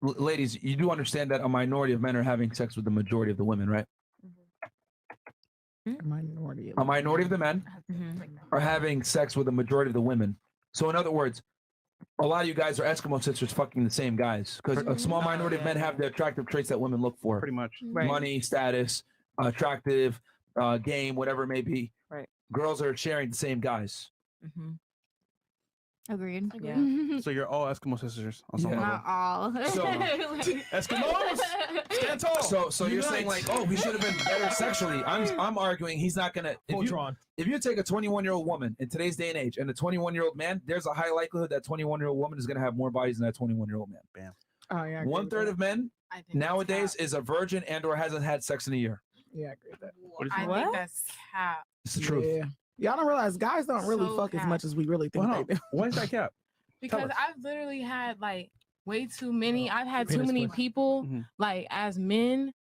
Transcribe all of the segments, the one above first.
ladies, you do understand that a minority of men are having sex with the majority of the women, right? A minority of the men are having sex with the majority of the women. So in other words, a lot of you guys are Eskimo sisters fucking the same guys because a small minority of men have the attractive traits that women look for. Pretty much. Money, status, attractive, game, whatever it may be. Right. Girls are sharing the same guys. Agreed. Yeah. So you're all Eskimo sisters on some level. Not all. So, Eskimos! Stand tall! So you're saying like, oh, he should have been better sexually. I'm arguing he's not gonna. If you take a 21-year-old woman in today's day and age and a 21-year-old man, there's a high likelihood that 21-year-old woman is gonna have more bodies than that 21-year-old man. Bam. Oh yeah. 1/3 of men nowadays is a virgin and or hasn't had sex in a year. Yeah, I agree with that. I think that's cap. It's the truth. Yeah. Y'all don't realize guys don't really So fuck as cap. much as we really think they do. Why is that cap? Because us. I've literally had like way too many. I've had too Penis many question. people Mhm. like as men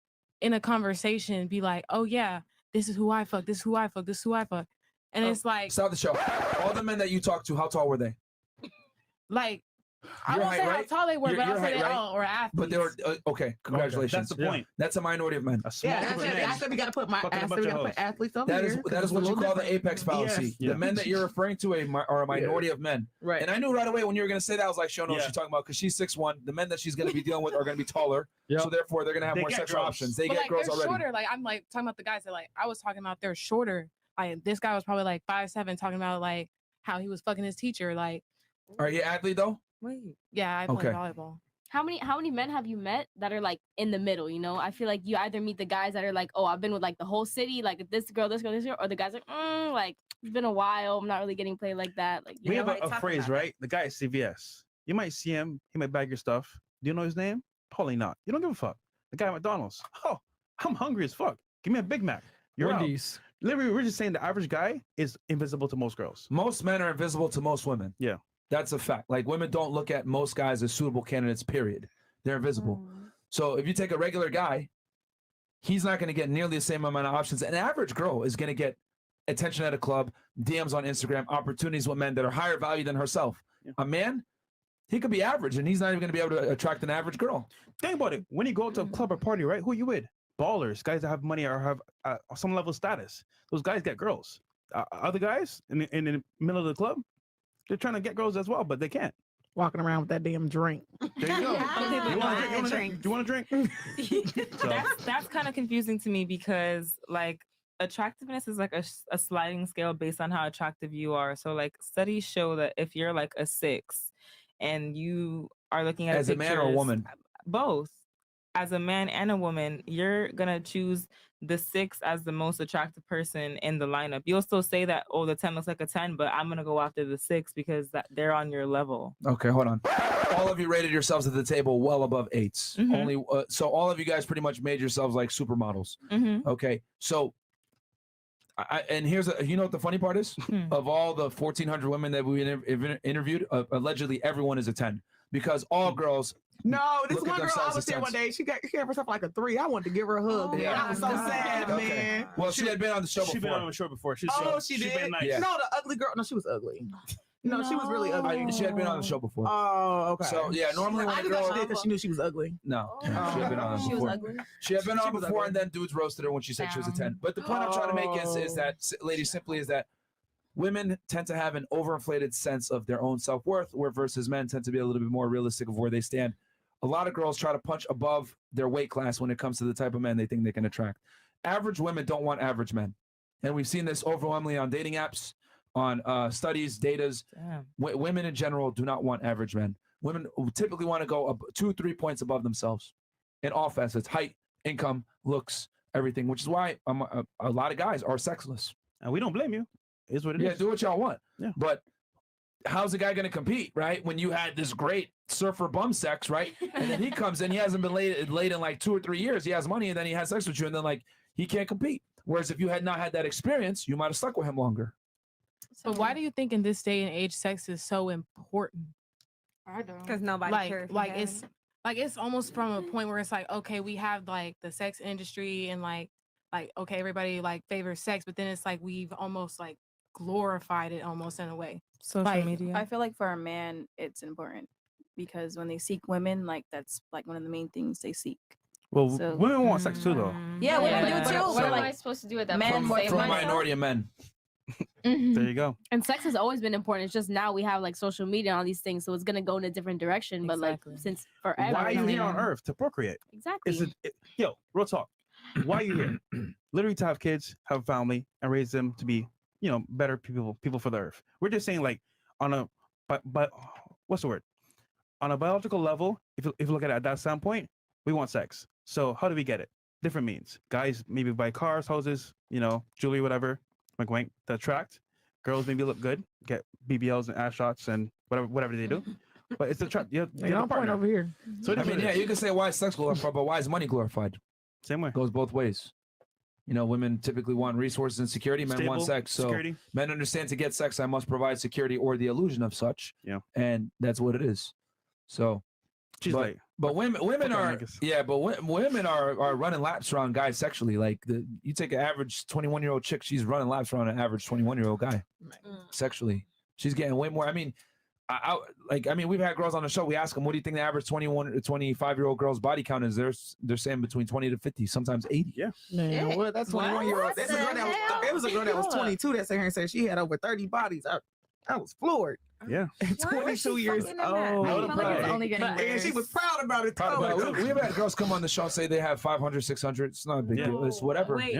in a conversation be like, "Oh yeah, this is who I fuck. This is who I fuck. This is who I fuck," and it's like, Stop the show. All the men that you talked to, how tall were they? like I Your won't height, say how right? tall they were, Your- but your I'll say height, they right? all were athletes. But they were okay. Congratulations. That's the point. That's a minority of men. A small Yeah, group of that's it. men. I said we gotta put my Fucking a I said bunch we of gotta hoes. put athletes over That here. is 'cause that is it's a what you little call the different. apex fallacy. Yes. Yeah. The men that you're referring to are a minority of men. Right. And I knew right away when you were going to say that, I was like, show no, Yeah. she's talking about because she's 6'1". The men that she's going to be dealing with are going to be taller. Yep. So therefore, they're going to have They more get sexual girls. options. They but get like girls they're already. shorter. Like I'm like talking about the guys that like I was talking about. They're shorter. Like this guy was probably like 5'7", talking about like how he was fucking his teacher. Like, Are you an athlete though? wait, yeah, I play Okay. volleyball. How many men have you met that are like in the middle? You know, I feel like you either meet the guys that are like, oh, I've been with like the whole city, like this girl, or the guys like it's been a while, I'm not really getting played like that. Like you We know, have like, a phrase, right? The guy at CVS. You might see him. He might bag your stuff. Do you know his name? Probably not. You don't give a fuck. The guy at McDonald's. Oh, I'm hungry as fuck. Give me a Big Mac. You're out. Wendy's. Literally, we're just saying the average guy is invisible to most girls. Most men are invisible to most women. Yeah. That's a fact. Like women don't look at most guys as suitable candidates, period. They're invisible. So if you take a regular guy, he's not going to get nearly the same amount of options. An average girl is going to get attention at a club, DMs on Instagram, opportunities with men that are higher value than herself. Yeah. A man, he could be average and he's not even going to be able to attract an average girl. Think about it. When you go to a club or party, right? Who are you with? Ballers, guys that have money or have some level of status. Those guys get girls. Other guys in the middle of the club, they're trying to get girls as well, but they can't. Walking around with that damn drink. There you go. Yeah. You want to drink? You want to drink? So, That's kind of confusing to me because like attractiveness is like a sliding scale based on how attractive you are. So like studies show that if you're like a 6 and you are looking at As a man or a pictures- woman? both, as a man and a woman, you're gonna choose the 6 as the most attractive person in the lineup. You'll still say that, oh, the 10 looks like a 10, but I'm gonna go after the 6 because they're on your level. Okay, hold on. All of you rated yourselves at the table well above 8s. Mhm. Only so all of you guys pretty much made yourselves like supermodels. Mm-hmm. Okay, so and here's you know what the funny part is? Of all the 1,400 women that we interviewed, allegedly everyone is a 10 because all girls. No, this Look at one girl I themselves was as there one tens. day. She gave herself like a 3. I wanted to give her a hug. Oh, man. I was so God. sad, Okay. man. Well, she had been on the show she's been before. on the show before. She's She did. been nice. Yeah. No, the ugly girl. No, she was ugly. No, she was really ugly. She had been on the show before. Oh, okay. So yeah, normally when I a just thought girl she did because she knew she was ugly. no, she had been on She was before. ugly. She had been She on was before, ugly. and then dudes roasted her when she said she was a 10. But the point I'm trying to make is that, ladies, simply is that women tend to have an overinflated sense of their own self-worth, where versus men tend to be a little bit more realistic of where they stand. A lot of girls try to punch above their weight class when it comes to the type of men they think they can attract. Average women don't want average men. And we've seen this overwhelmingly on dating apps, on studies, datas. Women in general do not want average men. Women typically want to go 2-3 points above themselves in all facets: height, income, looks, everything, which is why a lot of guys are sexless. And we don't blame you. It's what it is. Yeah, do what y'all want. Yeah. But how's a guy going to compete, right? When you had this great surfer bum sex, right? And then he comes in, he hasn't been laid in like 2 or 3 years. He has money, and then he has sex with you, and then like he can't compete. Whereas if you had not had that experience, you might have stuck with him longer. But why do you think in this day and age sex is so important? I don't. Because nobody cares. Like it's almost from a point where it's like, okay, we have like the sex industry and like okay, everybody like favors sex, but then it's like we've almost like glorified it almost in a way. Social Like, media. I feel like for a man, it's important because when they seek women, like that's like one of the main things they seek. Well, So- women want sex too, though. Yeah, women do but too. what am but, I like, supposed to do with that? men From want- For a minority of men. There you go. And sex has always been important. It's just now we have like social media and all these things, so it's gonna go in a different direction. But Exactly. like since forever, Why are you I here on mean, Earth? To procreate. Exactly. Yo, real talk. Why are you here? Literally to have kids, have a family, and raise them to be, better people for the Earth. We're just saying, like, on a, but what's the word? On a biological level, if you look at it at that standpoint, we want sex. So how do we get it? Different means. Guys maybe buy cars, houses, jewelry, whatever, wink, to attract. Girls maybe look good, get BBLs and ass shots and whatever they do. But it's a trap. You have a partner over here. So I mean, yeah, you can say why is sex glorified, but why is money glorified? Same way. Goes both ways. Women typically want resources and security. Men want Stable, sex. So security. men understand to get sex, I must provide security or the illusion of such. Yeah. And that's what it is. So, She's but, like, but women fuck are, niggas. yeah, but women are running laps around guys sexually. Like you take an average 21-year-old chick, she's running laps around an average 21-year-old guy sexually. She's getting way more. I mean, we've had girls on the show. We ask them, what do you think the average 21 or 25-year-old girl's body count is? They're saying between 20 to 50, sometimes 80. Yeah. Man, what? That's 21-year-old. That's a girl that was. It was a girl that was 22 that sat here and said she had over 30 bodies. I was floored. Yeah. At 22 years old. And she was proud about it. We've had girls come on the show and say they have 500, 600. It's not a big deal. It's whatever. Wait,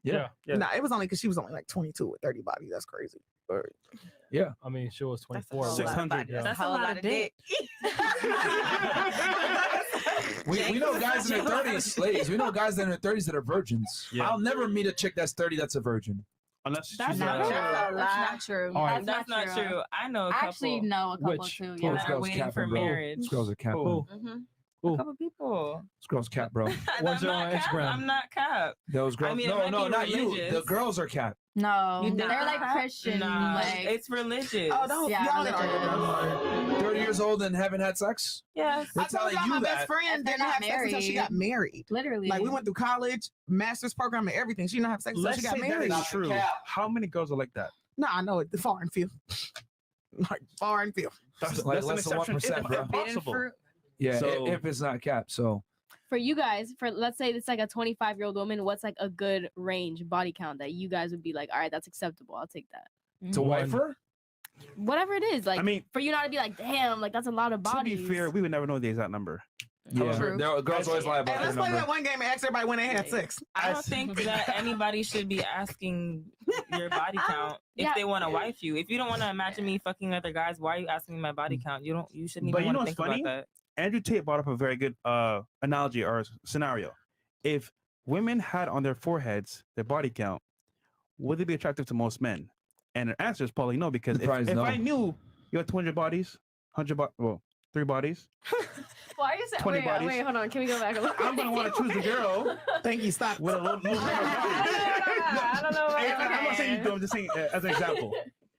Yeah. Nah, it was only because she was only like 22 with 30 bodies. That's crazy. But yeah. I mean, she was 24. 600. Yeah. That's a lot of dick. We know guys in their 30s, ladies. We know guys in their 30s that are virgins. Yeah. I'll never meet a chick that's 30 that's a virgin. Unless That's she's not true. That's not true. All right. That's not true. I know a couple. I actually know a couple Which? too. Oh, Yeah. this That are girl's waiting for capping, bro. marriage. This girl's a cap. Who? A couple people. This girl's cap, bro. What's I'm her not on cap. Instagram? I'm not cap. Those girls. I mean, it no, might be not you. religious. The girls are cap. No, You they're not? like Christian. Nah, Like it's religious. oh, don't Yeah, y'all religion. are 30 years old and haven't had sex? Yes. They're I told telling y'all you my that. best friend If they're didn't not have sex until she married. got married. literally. Like we went through college, master's program, and everything. She didn't have sex until Let's she got say that married. is true. How many girls are like that? No, I know it. Far and few. Like far and few. Like less than 1%, bro. Possible. Yeah, So- if it's not cap. So For you guys, let's say it's like a 25-year-old woman, what's like a good range body count that you guys would be like, all right, that's acceptable. I'll take that. to wife her? Whatever it is, like I mean, for you not to be like, damn, like that's a lot of to bodies. be fair, we would never know the exact number. Yeah. True. Girls always lie about Hey, their let's play that number. one game and ask everybody when they had sex. I don't think that anybody should be asking your body count if Yeah. they want to wife you. If you don't want to imagine me fucking other guys, why are you asking me my body count? You shouldn't But even you know want to what's think funny? about that. Andrew Tate brought up a very good analogy or scenario. If women had on their foreheads their body count, would they be attractive to most men? And the answer is probably no, because The prize if no. I knew you had 200 bodies, 3 bodies, Why are you saying? 20 bodies. Wait, hold on. Can we go back a little? I'm gonna want to choose the girl Thank you. Stop. with a little body. I don't know. Hey, I'm not saying you do. I'm just saying as an example.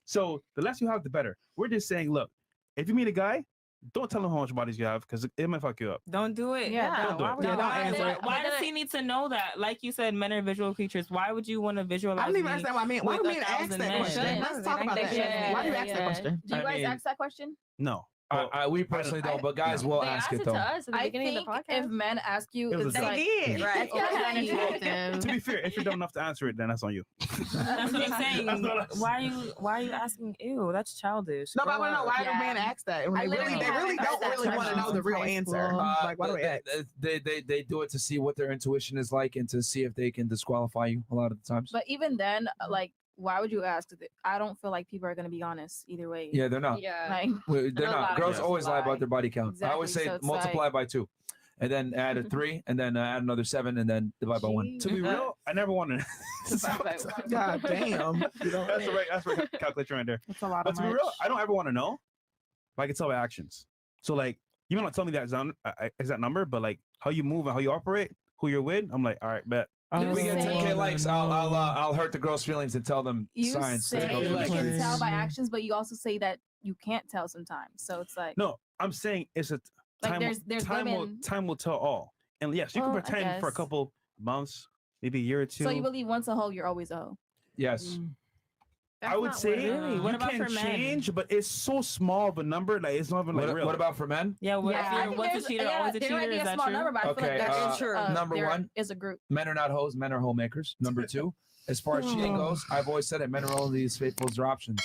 So the less you have, the better. We're just saying, look, if you meet a guy, don't tell him how much bodies you have because it might fuck you up. Don't do it. Yeah, don't do why it. would- Yeah, don't why- answer it. Why does he need to know that? Like you said, men are visual creatures. Why would you want to visualize? I don't even me understand why men. Why do with men ask 1,000 that men? question? Let's talk about that. Yeah, Why do you ask that yeah. question? Do you I guys mean- ask that question? No. We personally don't, but guys will They ask asked it it though. to us at the I beginning think of the podcast. if men ask you, It was it's a like did. right. Yeah. It's attractive. To be fair, if you're dumb enough to answer it, then that's on you. That's what I'm saying. That's not us. Why are you asking? Ew, that's childish. No, but I Grow want to know up. why do Yeah. men ask that? When I they really literally haven't don't asked that really want to question know the real since high answer. school. Like, why do we ask? They do it to see what their intuition is like and to see if they can disqualify you a lot of the times. But even then, like, why would you ask? I don't feel like people are gonna be honest either way. Yeah, they're not. Yeah. Like, They're I know a lot not. of Girls girls always lie lie. about their body count. I always say Exactly, so it's multiply by 2, and then add a 3, and then add another 7, and then divide by 1. To be real, I never wanted. God damn. You know, That's the right calculator right there. it's a lot But of to be real, I don't ever want to know. But I can tell by actions. So like, you may not tell me that exact number, but like how you move and how you operate, who you're with, I'm like, all right, bet. If we get say- 10K likes, I'll hurt the girls' feelings and tell them You signs. say to go you for the can streets. tell by actions, but you also say that you can't tell sometimes. So it's like, No, I'm saying it's a Like, time. there's time will women- time will tell all. And yes, you can Well, I pretend for a guess. couple months, maybe a year or two. so you believe once a hoe, you're always a hoe. Yes. I would say Really? What you about can for men? change, but it's so small of a number, like it's not even like What, real. what about for men? Yeah, what, Yeah, I think what's a there's- cheater? yeah, Always a there cheater? might be Is a that small true? number, but I feel Okay, like that is true. Number there one. is a group. Men are not hoes, men are homemakers. Number two, as far as cheating goes, I've always said it, men are only as faithful as their options.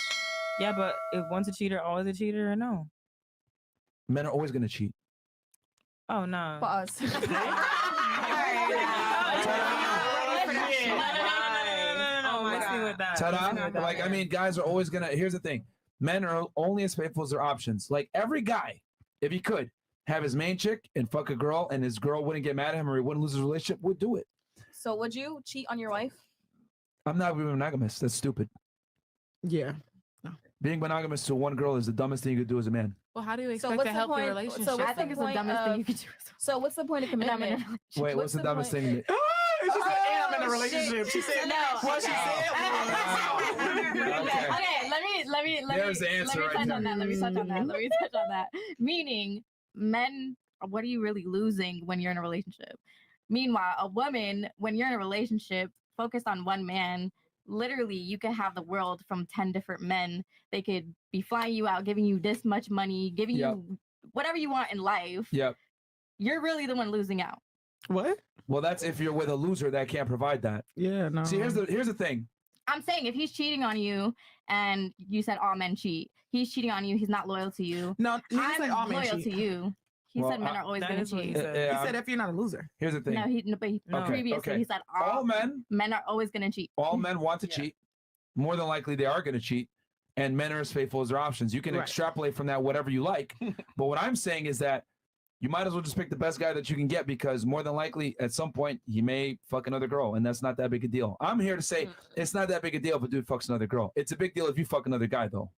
Yeah, but if one's a cheater, always a cheater, or no? Men are always going to cheat. Oh no. Pause. Ta-da. Like, I mean, guys are always going to, here's the thing. Men are only as faithful as their options. Like, every guy, if he could, have his main chick and fuck a girl, and his girl wouldn't get mad at him or he wouldn't lose his relationship, would do it. So would you cheat on your wife? I'm not monogamous. That's stupid. Yeah. Being monogamous to one girl is the dumbest thing you could do as a man. Well, how do you So expect what's a the healthy point? relationship? So what's I think the it's the point dumbest thing of- you could do. So what's the point of And I'm in a commitment? relationship. Wait, what's the dumbest thing? She said, "And I'm in a Oh, relationship." shit. She said, No, "What she okay. said." Okay. Okay, let me There's the answer right touch there. on that. Let me touch on that. Meaning, men, what are you really losing when you're in a relationship? Meanwhile, a woman, when you're in a relationship, focused on one man, literally you can have the world from 10 different men. They could be flying you out, giving you this much money, giving Yep. you whatever you want in life. Yep. You're really the one losing out. What? Well, that's if you're with a loser that can't provide that. Yeah, no. See, here's the thing. I'm saying if he's cheating on you and you said all men cheat, he's cheating on you, he's not loyal to you. No, he didn't say all I'm men loyal cheat. to you. He Well, said men are always that going is to what he cheat. said. He Yeah. said if you're not a loser. Here's the thing. But previously okay. he said all men are always going to cheat. all men want to cheat. More than likely they are going to cheat, and men are as faithful as their options. You can Right. extrapolate from that whatever you like. But what I'm saying is that you might as well just pick the best guy that you can get, because more than likely at some point he may fuck another girl, and that's not that big a deal. I'm here to say it's not that big a deal if a dude fucks another girl. It's a big deal if you fuck another guy, though.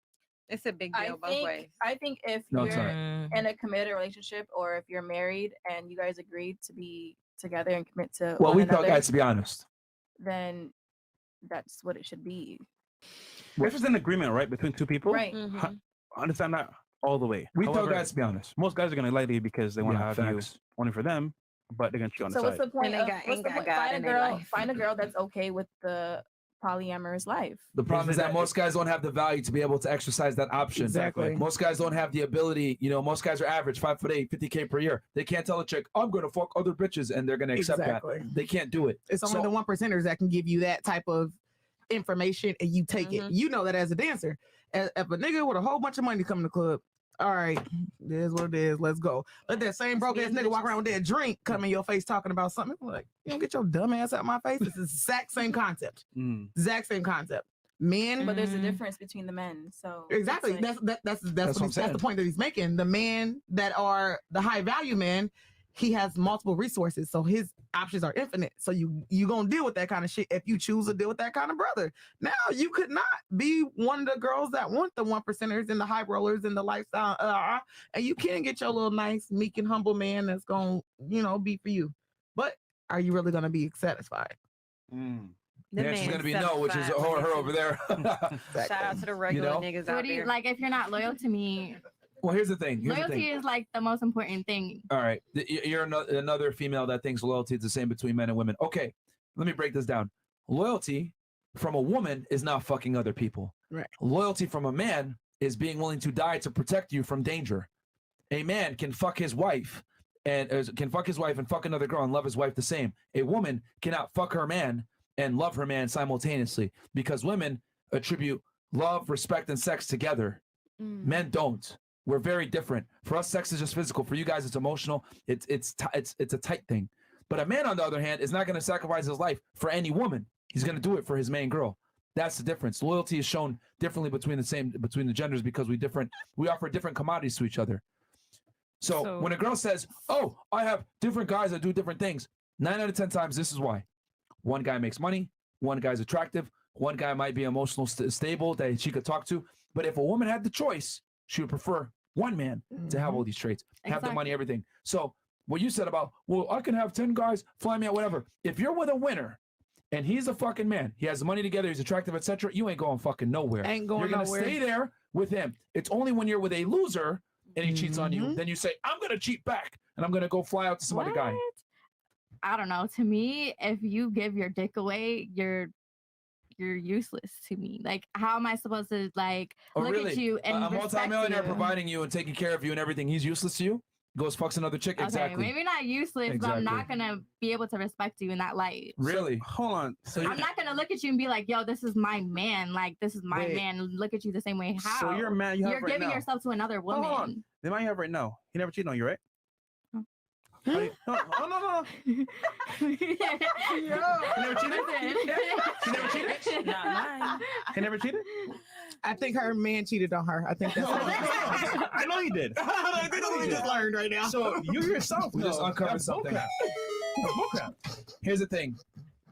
It's a big I deal both think ways. I think if No, it's you're not. in a committed relationship, or if you're married and you guys agreed to be together and commit to Well, one we tell another, guys to be honest. then that's what it should be. If it's an agreement, right, between two people, Right. Mhm. I understand that all the way. We tell However, guys to be honest. most guys are gonna like you because they want to Yeah, have facts. you only for them, but they're gonna cheat on So the what's side. the point they of got- what's ain't the got point? God Find a in their girl. life. Find a girl that's okay with the polyamorous life. The problem is Isn't that that- most guys don't have the value to be able to exercise that option. Exactly. Most guys don't have the ability. You know, most guys are average, 5'8", 50K per year. They can't tell a chick, "I'm gonna fuck other bitches," and they're gonna accept Exactly. that. They can't do it. It's only So- the 1%ers that can give you that type of information and you take it. Mhm. You know that as a dancer. If a nigga with a whole bunch of money come to the club, all right, it is what it is. Let's go. Let that same broke ass nigga walk around with that drink come in your face talking about something. Like, you don't get your dumb ass out of my face. It's the exact same concept. Mm. Exact same concept. Men, But there's a Mhm. difference between the men. So it's exactly. like- That's what I'm that's saying. the point that he's making. The men that are the high value men, he has multiple resources, so his options are infinite. So you gonna deal with that kind of shit if you choose to deal with that kind of brother. Now you could not be one of the girls that want the 1%ers and the high rollers and the lifestyle, and you can get your little nice, meek and humble man that's gonna be for you. But are you really gonna be satisfied? Mm. The answer's gonna be no, which is her over there. Shout out to the regular know? niggas So out what do you there. like if you're not loyal to me? Well, here's the thing. Loyalty is like the most important thing. All right, you're another female that thinks loyalty is the same between men and women. Okay, let me break this down. Loyalty from a woman is not fucking other people. Right. Loyalty from a man is being willing to die to protect you from danger. A man can fuck his wife and fuck another girl and love his wife the same. A woman cannot fuck her man and love her man simultaneously, because women attribute love, respect, and sex together. Men don't. We're very different. For us, sex is just physical. For you guys, it's emotional. It's a tight thing. But a man, on the other hand, is not going to sacrifice his life for any woman. He's going to do it for his main girl. That's the difference. Loyalty is shown differently between the genders because we offer different commodities to each other. So when a girl says, "Oh, I have different guys that do different things," 9 out of 10 times, this is why. One guy makes money. One guy's attractive. One guy might be emotional stable that she could talk to. But if a woman had the choice, she would prefer one man to have all these traits, have the money, everything. So what you said about, well, I can have 10 guys fly me out, whatever. If you're with a winner and he's a fucking man, he has the money together, he's attractive, etc., you ain't going fucking nowhere. Ain't going You're gonna nowhere. stay there with him. It's only when you're with a loser and he cheats on you, Mhm. then you say, I'm gonna cheat back and I'm gonna go fly out to some other guy. What? I don't know. To me, if you give your dick away, you're you're useless to me. Like, how am I supposed to like look really? at you and A respect multimillionaire you? providing you and taking care of you and everything. He's useless to you. Goes fucks another chick. Okay, Exactly. maybe not useless, but I'm Exactly. not gonna be able to respect you in that light. Really? Hold on. So I'm not gonna look at you and be like, "Yo, this is my man. Like, this is my Wait. man." Look at you the same way. How? So you're a man you have You're right giving now. yourself to another woman. Hold on. The man you have right now, he never cheated on you, right? Oh. How do you- no, oh, no. He never cheated? He never cheated? Not mine. He never cheated? I think her man cheated on her. I think that's I know he did. I think that's what we just learned right now. So you yourself We just know uncovered that's something. bullcrap. That's bullcrap. Here's the thing.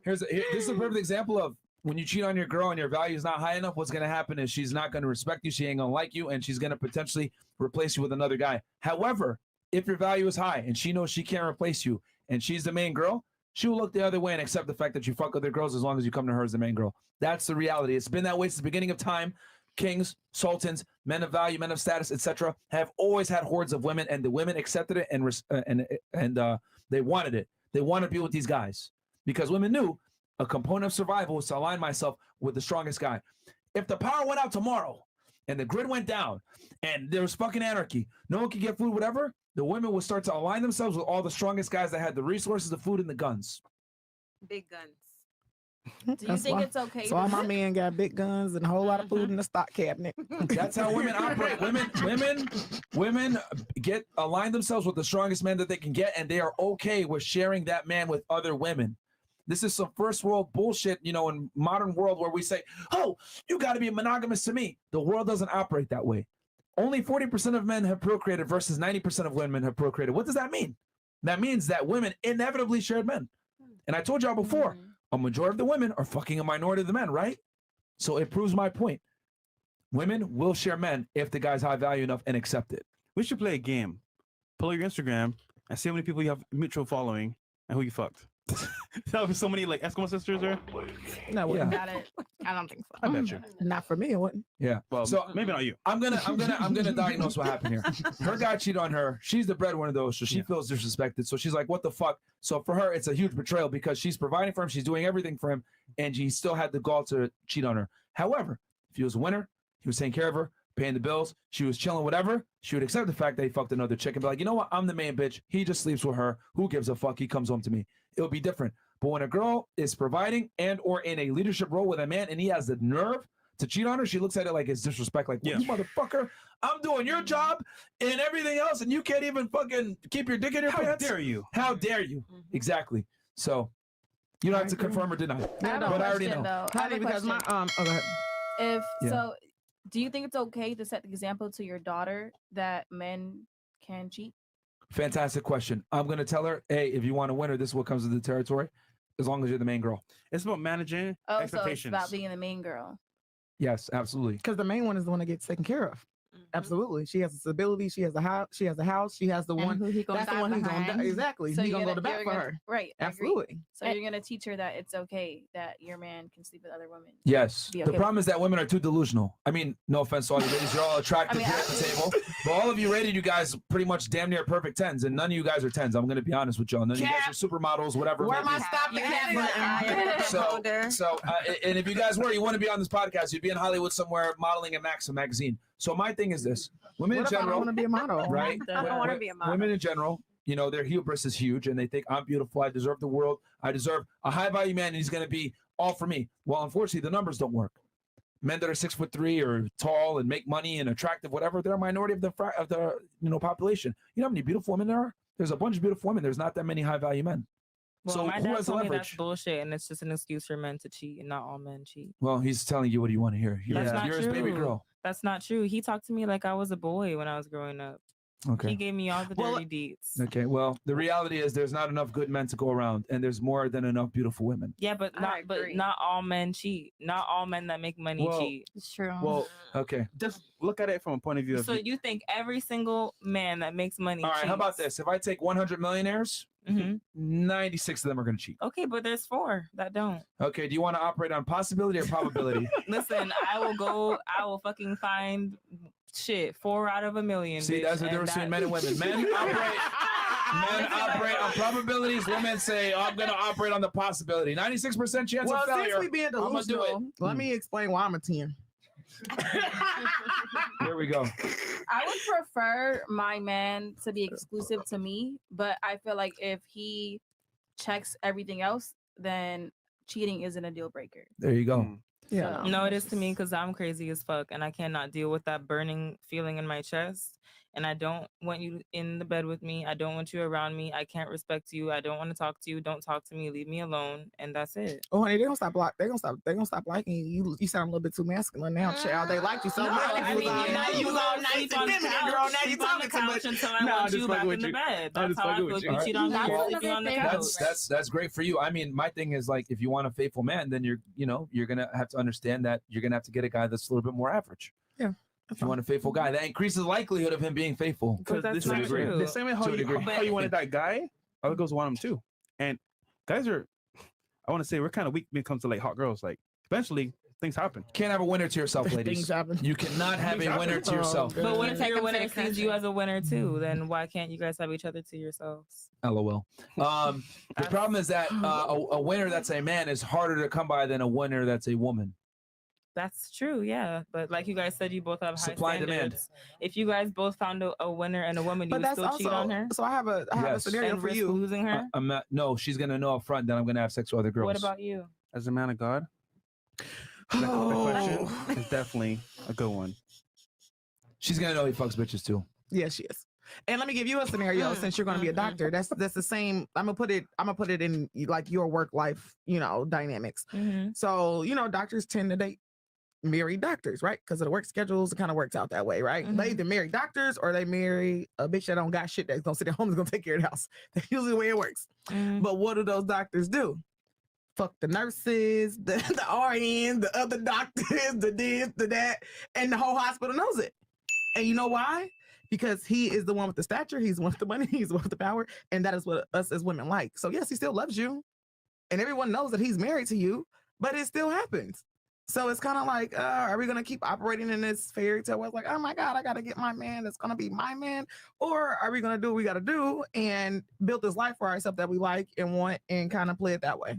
This is a perfect example of when you cheat on your girl and your value is not high enough, what's going to happen is she's not going to respect you. She ain't going to like you, and she's going to potentially replace you with another guy. However, if your value is high and she knows she can't replace you and she's the main girl, she will look the other way and accept the fact that you fuck other girls as long as you come to her as the main girl. That's the reality. It's been that way since the beginning of time. Kings, sultans, men of value, men of status, etc., have always had hordes of women, and the women accepted it and they wanted it. They wanted to be with these guys because women knew a component of survival was to align myself with the strongest guy. If the power went out tomorrow and the grid went down and there was fucking anarchy, no one could get food, whatever, the women would start to align themselves with all the strongest guys that had the resources, the food, and the guns. Big guns. Do you That's think why- it's okay? So all my men got big guns and a whole lot of food in the stock cabinet. That's how women operate. Women get align themselves with the strongest men that they can get, and they are okay with sharing that man with other women. This is some first world bullshit, in modern world where we say, "Oh, you got to be monogamous to me." The world doesn't operate that way. Only 40% of men have procreated versus 90% of women have procreated. What does that mean? That means that women inevitably shared men. And I told y'all before, a majority of the women are fucking a minority of the men, right? So it proves my point. Women will share men if the guy's high value enough and accept it. We should play a game. Pull up your Instagram and see how many people you have mutual following and who you fucked. That was so many like Eskimo sisters there. No, Yeah. Got it. I don't think so. I bet you. not for me. It wasn't. Yeah. Well, So maybe not you. I'm gonna diagnose what happened here. Her guy cheated on her. She's the breadwinner though, so she Yeah. feels disrespected. So she's like, "What the fuck?" So for her, it's a huge betrayal because she's providing for him, she's doing everything for him, and he still had the gall to cheat on her. However, if he was a winner, he was taking care of her, paying the bills, she was chilling, whatever. She would accept the fact that he fucked another chick and be like, "You know what? I'm the main bitch. He just sleeps with her. Who gives a fuck? He comes home to me." It would be different. But when a girl is providing and or in a leadership role with a man and he has the nerve to cheat on her, she looks at it like it's disrespect. Like, Yeah. "You motherfucker, I'm doing your job and everything else, and you can't even fucking keep your dick in your How pants? dare you? How dare you?" Exactly. So you don't have to confirm or deny. I have a But I already question, know. though. I have a Because my question. oh, go ahead. If Yeah. so, do you think it's okay to set the example to your daughter that men can cheat? Fantastic question. I'm gonna tell her, hey, if you want to win her, this is what comes with the territory. As long as you're the main girl. It's about managing Oh, so it's expectations. about being the main girl. Yes, absolutely. Because the main one is the one that gets taken care of. Absolutely. She has a stability. She has a house. She has a house. She has the And one. who he gonna That's the die one who's going to behind. exactly. So He's you're going to go to bat you're for gonna- her. Right. I agree. Absolutely. So you're gonna teach her that it's okay that your man can sleep with other women. Yes. Be The okay with problem is that women are too delusional. I mean, no offense to all you ladies, you're all attractive I mean, here at the table. But all of you rated you guys pretty much damn near perfect 10s, and none of you guys are 10s. I'm gonna be honest with y'all. None of you guys are supermodels, whatever. it Where may my be. stop the cat button? So, and if you guys were, you want to be on this podcast, you'd be in Hollywood somewhere modeling in Maxim magazine. So my thing is this: women in What if I don't general, want to be a model? right? I don't want to be a model. Women in general, their hubris is huge, and they think I'm beautiful. I deserve the world. I deserve a high value man, and he's going to be all for me. Well, unfortunately, the numbers don't work. Men that are 6'3" or tall and make money and attractive, whatever, they're a minority of the population. You know how many beautiful women there are? There's a bunch of beautiful women. There's not that many high value men. Well, So my who dad has the told me that's leverage? bullshit, and it's just an excuse for men to cheat, and not all men cheat. Well, he's telling you what you want to hear. You're, That's not you're his baby true. girl. That's not true. He talked to me like I was a boy when I was growing up. He Okay. gave me all the Well, dirty deeds. Okay. Well, the reality is there's not enough good men to go around, and there's more than enough beautiful women. Yeah, but I not agree. not all men cheat. Not all men that make money Well, cheat. It's true. Well, Okay. just look at it from a point of view of So you think every single man that makes money? All right. How about cheats? this? If I take 100 millionaires, Mhm. 96 of them are going to cheat. Okay, but there's 4 that don't. Okay. Do you want to operate on possibility or probability? Listen, I will fucking find shit 4 out of a million. See, bitch, that's the and difference between that- men and women. Men operate. operate on probabilities. Women say, I'm going to operate on the possibility. 96% chance Well, of failure. since we being I'ma do it. delusional, let me explain why I'm a 10. Here we go. I would prefer my man to be exclusive to me, but I feel like if he checks everything else, then cheating isn't a deal breaker. There you go. Yeah. No, it is to me because I'm crazy as fuck and I cannot deal with that burning feeling in my chest. And I don't want you in the bed with me. I don't want you around me. I can't respect you. I don't want to talk to you. Don't talk to me. Leave me alone. And that's it. Oh, honey, they gonna stop liking you. You sound a little bit too masculine now, child. They liked you so much. I mean, you was all nice and feminine, girl. Now you talking too much until I want you back in the bed. That's how I feel. If you cheat on me, you're sleeping on the couch. That's great for you. I mean, my thing is like, if you want a faithful man, then you're gonna have to understand that you're gonna have to get a guy that's a little bit more average. Yeah. If you want a faithful guy, that increases the likelihood of him being faithful. Because that's this not is true. the same way how you wanted that guy, other girls want him too. And guys are, I want to say, we're kind of weak when it comes to like hot girls. Like eventually things happen. Can't have a winner to yourself, ladies. Things happen. You cannot have a winner to yourself. But what if Take your him to winner the sees you country. as a winner too? Then why can't you guys have each other to yourselves? LOL. The problem is that a winner that's a man is harder to come by than a winner that's a woman. That's true, yeah. But like you guys said, you both have high Supply and standards. demand. If you guys both found a winner and a woman, you But would that's still cheat on her So I have a Yes. scenario and for risk you. losing her. I'm not. No, she's gonna know up front that I'm gonna have sex with other girls. What about you? As a man of God, that question is definitely a good one. She's gonna know he fucks bitches too. Yeah, she is. And let me give you a scenario since you're going to be a doctor. That's the same. I'm gonna put it in like your work life, dynamics. So, doctors tend to date married doctors, right? Because of the work schedules, it kind of works out that way, right? They either marry doctors or they marry a bitch that don't got shit that's gonna sit at home is gonna take care of the house. That's usually the way it works. But what do those doctors do? Fuck the nurses, the RNs, the other doctors, the this, the that, and the whole hospital knows it. And you know why? Because he is the one with the stature, he's the one with the money, he's the one with the power, and that is what us as women like. So yes, he still loves you, and everyone knows that he's married to you, but it still happens. So it's kind of like, are we gonna keep operating in this fairy tale where it's like, oh my God, I gotta get my man that's gonna be my man, or are we gonna do what we gotta do and build this life for ourselves that we like and want and kind of play it that way?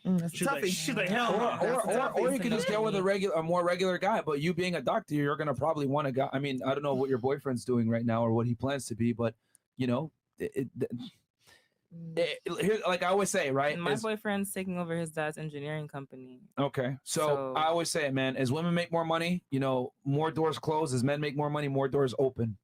That's She's like, toughie. she's like, hell no. Or you can just get with a more regular guy. But you being a doctor, you're gonna probably want a guy. I mean, I don't know what your boyfriend's doing right now or what he plans to be, but like I always say, right? My boyfriend's taking over his dad's engineering company. Okay, so I always say it, man. As women make more money, more doors close. As men make more money, more doors open.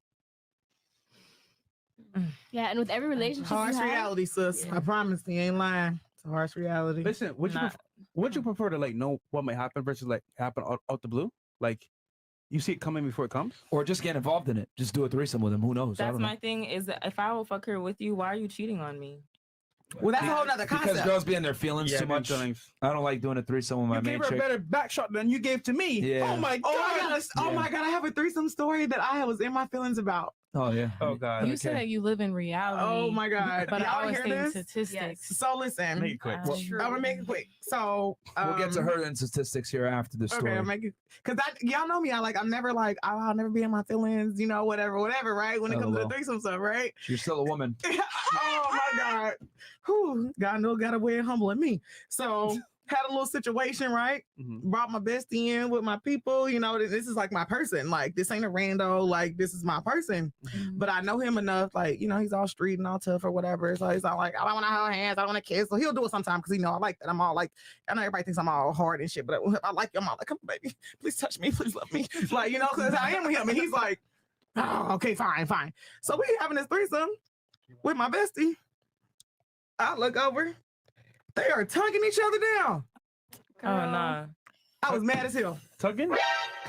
Yeah, and with every relationship, Harsh you have, reality, sis. I promise you ain't lying. It's a harsh reality. Listen, would you prefer to like know what might happen versus like happen out the blue? Like you see it coming before it comes, or just get involved in it. Just do a threesome with him. Who knows? That's my thing. Is that if I will fuck her with you, why are you cheating on me? Well, that's a whole nother concept. Because girls be in their feelings Yeah, too much. I don't like doing a threesome with my you main gave her chick. a better back shot than you gave to me. Yeah. Oh my god. Oh my god! I have a threesome story that I was in my feelings about. Oh yeah. Oh god. You said you live in reality. Oh my god! But Y'all I always hear think this? statistics. So listen. Make it quick. I'm gonna make it quick. So We'll get to her and statistics here after the story. Okay, I'll make it because y'all know me. I'm never like I'll never be in my feelings. Whatever. Right? When it comes to the threesome stuff, right? You're still a woman. Oh my god. Whew, God knows got a way of humbling me. So had a little situation, right? Brought my bestie in with my people. This is like my person. Like this ain't a rando. Like this is my person. But I know him enough. Like he's all street and all tough or whatever. So he's all like, I don't want to hold hands. I don't want to kiss. So he'll do it sometimes because I like that. I'm all like, I know everybody thinks I'm all hard and shit, but I like him. I'm all like, come on, baby, please touch me, please love me. Like because I am him, and he's like, oh, okay, fine. So we having this threesome with my bestie. I look over. They are tonguing each other down. Oh nah. I was mad as hell. Tonguing.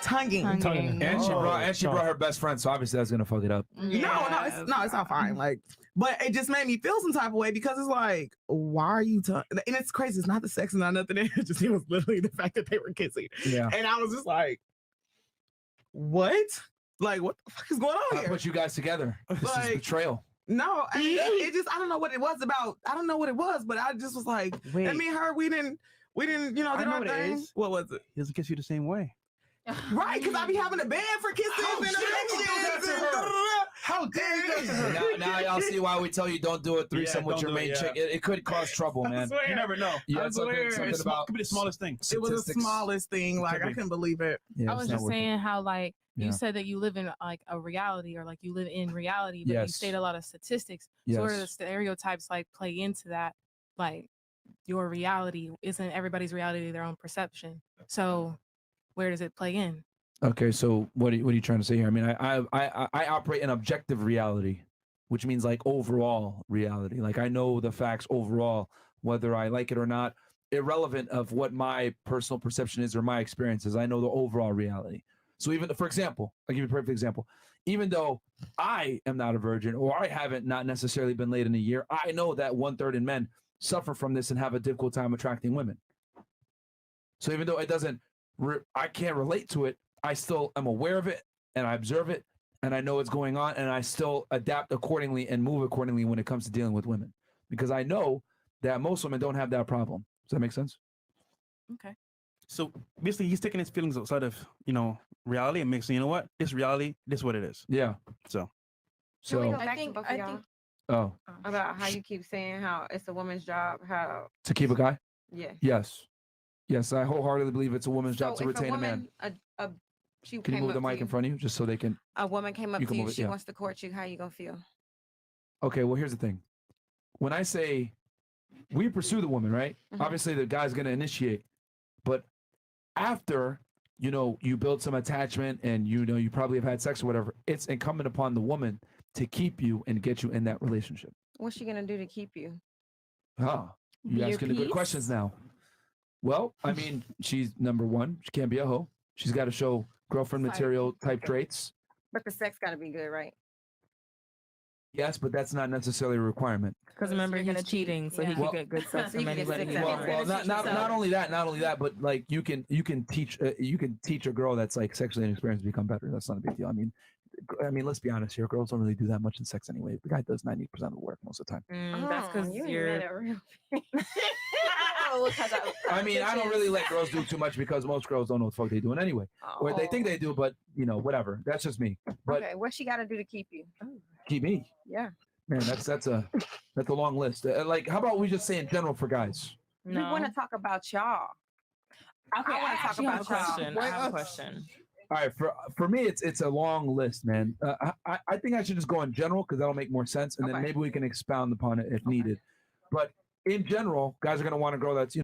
And she brought her best friend, so obviously that's gonna fuck it up. No, it's not fine. Like, but it just made me feel some type of way because it's like, why are you tonguing? And it's crazy. It's not the sex and not nothing. It was literally the fact that they were kissing. Yeah. And I was just like, what? Like, what the fuck is going on I here? put you guys together. This is betrayal. No, it just I don't know what it was about. I don't know what it was, but I just was like, Wait. and me and her, we didn't, I did know our what it thing. is. What was it? He doesn't kiss you the same way. Right, because I be having a band for kisses and shit, I'm gonna do that affections to and her. How dare you? Now y'all see why we tell you don't do a threesome with don't your do it, main yeah. chick. It could cause trouble, man. You never know. You I had swear. something It about could be the smallest thing. It was the statistics. smallest thing. Like I couldn't believe it. Yeah, I it's was not just worth it. saying how like Yeah. you said that you live in like a reality or like you live in reality, but you Yes. state a lot of statistics. So where do the Yes. stereotypes like play into that? Like your reality isn't everybody's reality their own perception. So where does it play in? Okay, so what are you trying to say here? I mean, I operate in objective reality, which means like overall reality. Like I know the facts overall, whether I like it or not, irrelevant of what my personal perception is or my experiences. I know the overall reality. So even, for example, I'll give you a perfect example. Even though I am not a virgin or I haven't not necessarily been laid in a year, I know that 1/3 of men suffer from this and have a difficult time attracting women. So even though it doesn't, I can't relate to it, I still am aware of it and I observe it and I know what's going on and I still adapt accordingly and move accordingly when it comes to dealing with women because I know that most women don't have that problem. Does that make sense? Okay. So basically, he's taking his feelings outside of reality and mixing. You know what? This reality. This is what it is. Yeah. So. Can we So go back to both of y'all oh, about how you keep saying how it's a woman's job? How to keep a guy? yeah. Yes, I wholeheartedly believe it's a woman's job to if retain a man. She Can you came move the up to mic in you. front of you just so they can? A woman came up You to can you. move it, She yeah. wants to court you. How you gonna feel? Okay, well, here's the thing. When I say we pursue the woman, right? Mhm. Obviously, the guy's going to initiate. But after, you build some attachment and, you probably have had sex or whatever, it's incumbent upon the woman to keep you and get you in that relationship. What's she gonna do to keep you? Huh. You Your asking the good peace? questions now. Well, I mean, she's number one. She can't be a hoe. She's got to show girlfriend Sorry. material type traits. But the sex gotta be good, right? Yes, but that's not necessarily a requirement. Because remember, you're he's gonna cheat. cheating, so Yeah. he Well- could get good sex So you from can get anybody sex he out of wants. anybody. Well, not only that, but like you can teach a girl that's like sexually inexperienced to become better. That's not a big deal. I mean, let's be honest here. Girls don't really do that much in sex anyway. The guy does 90% of the work most of the time. That's Oh, because you ain't you're. met a real. Oh, 'cause I mean, I don't really let girls do too much because most girls don't know what the fuck they're doing anyway, or they think Oh. they do, but whatever. That's just me. But Okay, what she gotta do to keep you? keep me, Yeah. man. That's a long list. Like, how about we just say in general for guys? We want to talk about y'all. Okay, I wanna talk actually have about a y'all. question. I have a question. All right, for me, it's a long list, man. I think I should just go in general because that'll make more sense, and then Okay. maybe we can expound upon it if needed. But in general, guys are gonna want a girl that's